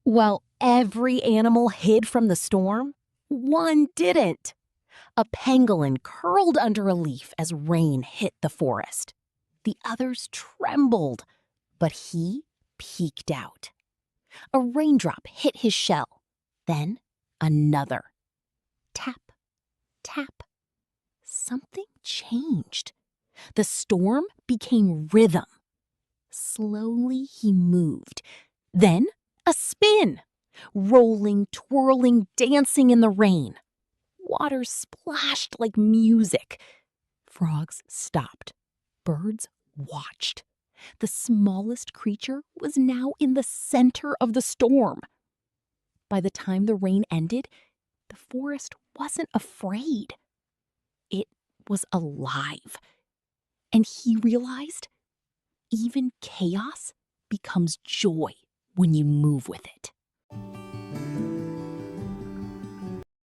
While every animal hid from the storm, one didn't. A pangolin curled under a leaf as rain hit the forest. The others trembled, but he peeked out. A raindrop hit his shell, then another. Tap, tap. Something changed. The storm became rhythm. Slowly he moved. Then a spin. Rolling, twirling, dancing in the rain. Water splashed like music. Frogs stopped. Birds watched. The smallest creature was now in the center of the storm. By the time the rain ended, the forest wasn't afraid. It was alive. And he realized even chaos becomes joy when you move with it.